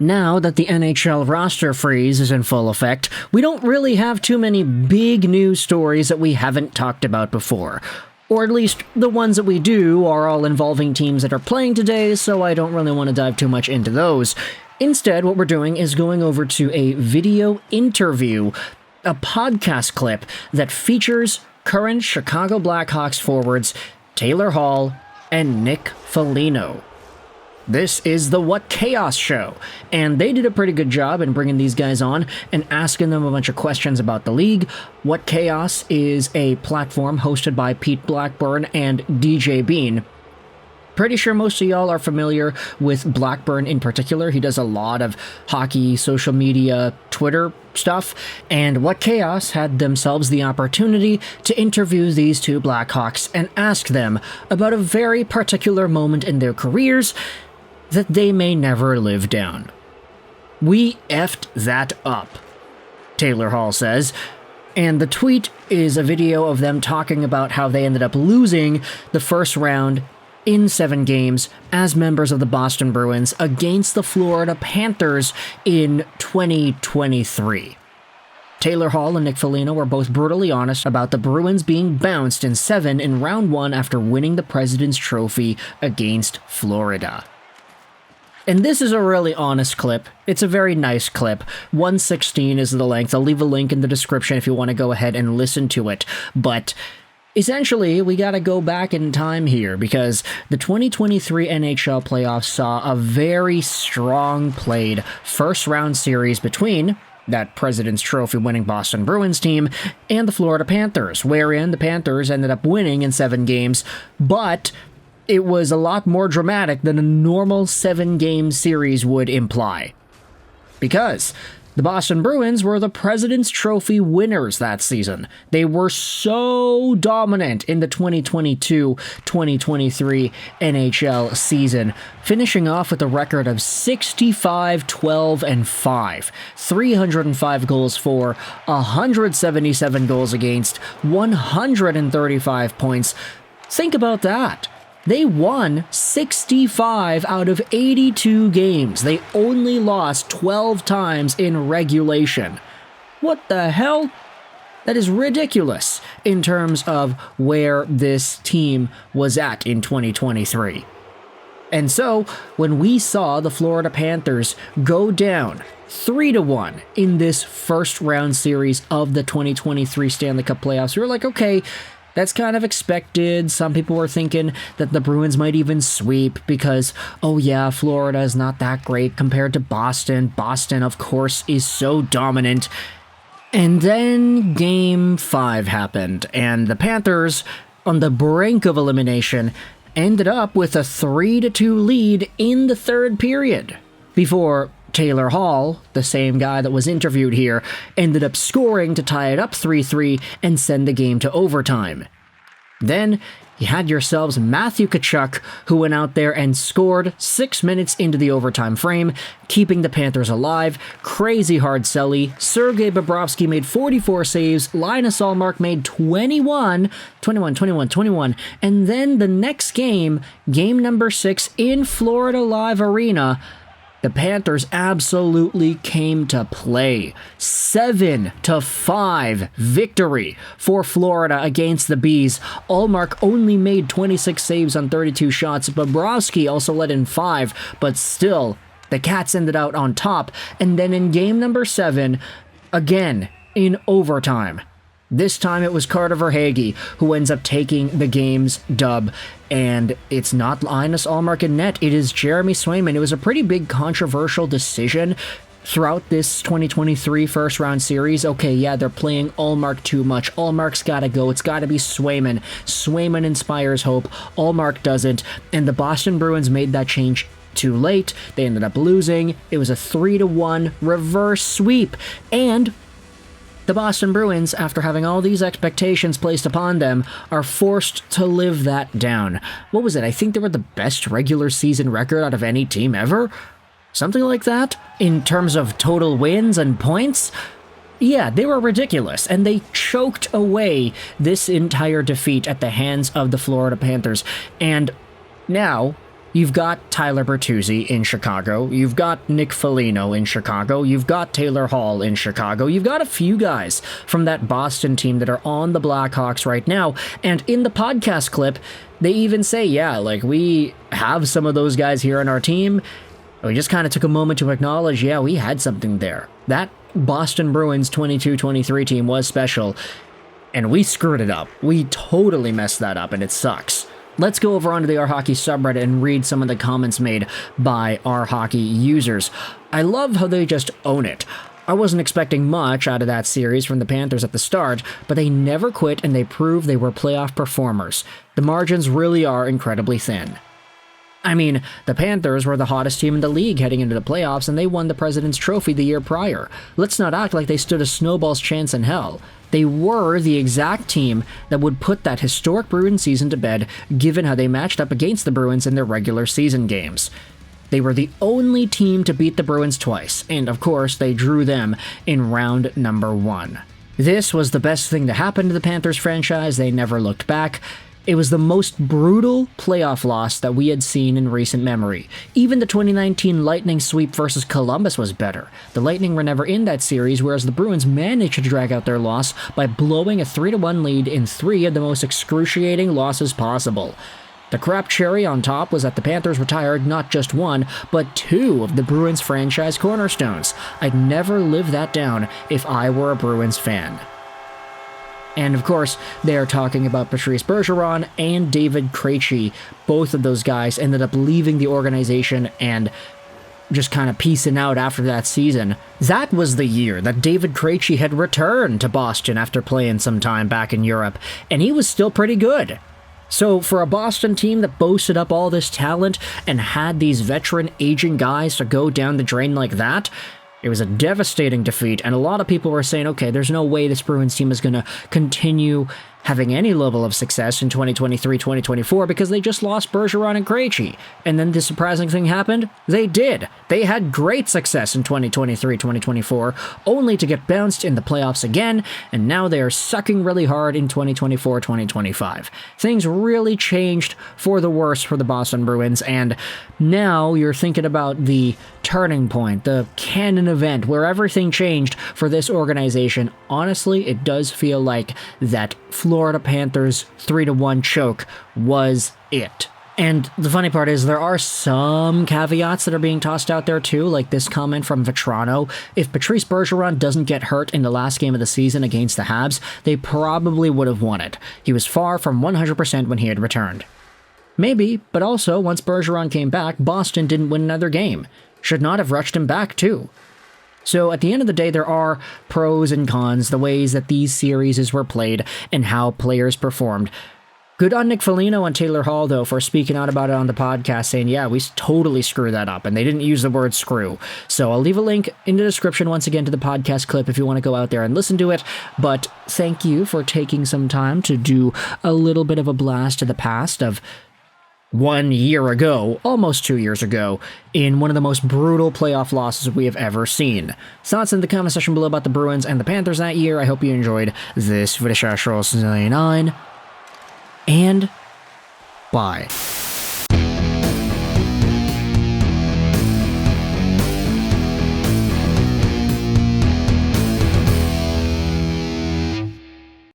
Now that the NHL roster freeze is in full effect, we don't really have too many big news stories that we haven't talked about before. Or at least, the ones that we do are all involving teams that are playing today, so I don't really want to dive too much into those. Instead, what we're doing is going over to a video interview, a podcast clip that features current Chicago Blackhawks forwards Taylor Hall and Nick Foligno. This is the What Chaos Show, and they did a pretty good job in bringing these guys on and asking them a bunch of questions about the league. What Chaos is a platform hosted by Pete Blackburn and DJ Bean. Pretty sure most of y'all are familiar with Blackburn in particular. He does a lot of hockey, social media, Twitter stuff, and What Chaos had themselves the opportunity to interview these two Blackhawks and ask them about a very particular moment in their careers that they may never live down. "We effed that up," Taylor Hall says, and the tweet is a video of them talking about how they ended up losing the first round in 7 games as members of the Boston Bruins against the Florida Panthers in 2023. Taylor Hall and Nick Foligno were both brutally honest about the Bruins being bounced in 7 in round 1 after winning the President's Trophy against Florida. And this is a really honest clip. It's a very nice clip. 1:16 is the length. I'll leave a link in the description if you want to go ahead and listen to it. But essentially, we gotta go back in time here because the 2023 NHL playoffs saw a very strong played first-round series between that President's Trophy winning Boston Bruins team and the Florida Panthers, wherein the Panthers ended up winning in 7 games, but it was a lot more dramatic than a normal 7-game series would imply. Because the Boston Bruins were the President's Trophy winners that season. They were so dominant in the 2022-2023 NHL season, finishing off with a record of 65-12-5, 305 goals for, 177 goals against, 135 points. Think about that. They won 65 out of 82 games. They only lost 12 times in regulation. What the hell? That is ridiculous in terms of where this team was at in 2023. And so, when we saw the Florida Panthers go down 3-1 in this first round series of the 2023 Stanley Cup Playoffs, we were like, okay, that's kind of expected. Some people were thinking that the Bruins might even sweep because, oh yeah, Florida is not that great compared to Boston. Boston, of course, is so dominant. And then Game 5 happened, and the Panthers, on the brink of elimination, ended up with a 3-2 lead in the third period before Taylor Hall, the same guy that was interviewed here, ended up scoring to tie it up 3-3 and send the game to overtime. Then, you had yourselves Matthew Tkachuk, who went out there and scored 6 minutes into the overtime frame, keeping the Panthers alive. Crazy hard selly. Sergei Bobrovsky made 44 saves. Linus Ullmark made 21. And then the next game, game number 6 in Florida Live Arena, the Panthers absolutely came to play. 7-5 victory for Florida against the Bees. Ullmark only made 26 saves on 32 shots. Bobrovsky also let in 5, but still, the Cats ended out on top. And then in game number 7, again, in overtime, this time it was Carter Verhaeghe who ends up taking the game's dub, and it's not Linus Ullmark in net, it is Jeremy Swayman. It was a pretty big controversial decision throughout this 2023 first round series. Okay, yeah, they're playing Ullmark too much. Ullmark's gotta go. It's gotta be Swayman. Swayman inspires hope. Ullmark doesn't, and the Boston Bruins made that change too late. They ended up losing. It was a 3-1 reverse sweep, and the Boston Bruins, after having all these expectations placed upon them, are forced to live that down. What was it? I think they were the best regular season record out of any team ever? Something like that? In terms of total wins and points? Yeah, they were ridiculous, and they choked away this entire defeat at the hands of the Florida Panthers. And now, You've got Tyler Bertuzzi in Chicago. You've got Nick Foligno in Chicago. You've got Taylor Hall in Chicago. You've got a few guys from that Boston team that are on the Blackhawks right now. And in the podcast clip, they even say, yeah, like, we have some of those guys here on our team. We just kind of took a moment to acknowledge, yeah, we had something there. That Boston Bruins 22-23 team was special, and we screwed it up. We totally messed that up, and it sucks. Let's go over onto the Our Hockey subreddit and read some of the comments made by Our Hockey users. I love how they just own it. I wasn't expecting much out of that series from the Panthers at the start, but they never quit and they proved they were playoff performers. The margins really are incredibly thin. I mean, the Panthers were the hottest team in the league heading into the playoffs, and they won the President's Trophy the year prior. Let's not act like they stood a snowball's chance in hell. They were the exact team that would put that historic Bruins season to bed, given how they matched up against the Bruins in their regular season games. They were the only team to beat the Bruins twice, and of course, they drew them in round number 1. This was the best thing to happen to the Panthers franchise. They never looked back. It was the most brutal playoff loss that we had seen in recent memory. Even the 2019 Lightning sweep versus Columbus was better. The Lightning were never in that series, whereas the Bruins managed to drag out their loss by blowing a 3-1 lead in 3 of the most excruciating losses possible. The crap cherry on top was that the Panthers retired not just 1, but 2 of the Bruins franchise cornerstones. I'd never live that down if I were a Bruins fan. And of course, they're talking about Patrice Bergeron and David Krejci. Both of those guys ended up leaving the organization and just kind of peacing out after that season. That was the year that David Krejci had returned to Boston after playing some time back in Europe, and he was still pretty good. So for a Boston team that boasted up all this talent and had these veteran aging guys to go down the drain like that, it was a devastating defeat, and a lot of people were saying, okay, there's no way this Bruins team is going to continue having any level of success in 2023-2024 because they just lost Bergeron and Krejci. And then the surprising thing happened. They did. They had great success in 2023-2024, only to get bounced in the playoffs again, and now they are sucking really hard in 2024-2025. Things really changed for the worse for the Boston Bruins, and now you're thinking about the turning point, the canon event where everything changed for this organization. Honestly, it does feel like that Florida Panthers 3-1 choke was it. And the funny part is there are some caveats that are being tossed out there too, like this comment from Vetrano. If Patrice Bergeron doesn't get hurt in the last game of the season against the Habs, they probably would have won it. He was far from 100% when he had returned. Maybe, but also once Bergeron came back, Boston didn't win another game. Should not have rushed him back too. So at the end of the day, there are pros and cons, the ways that these series were played and how players performed. Good on Nick Foligno and Taylor Hall, though, for speaking out about it on the podcast, saying, yeah, we totally screwed that up, and they didn't use the word screw. So I'll leave a link in the description once again to the podcast clip if you want to go out there and listen to it. But thank you for taking some time to do a little bit of a blast to the past of 1 year ago, almost 2 years ago, in one of the most brutal playoff losses we have ever seen. Thoughts in the comment section below about the Bruins and the Panthers that year. I hope you enjoyed this video. And bye.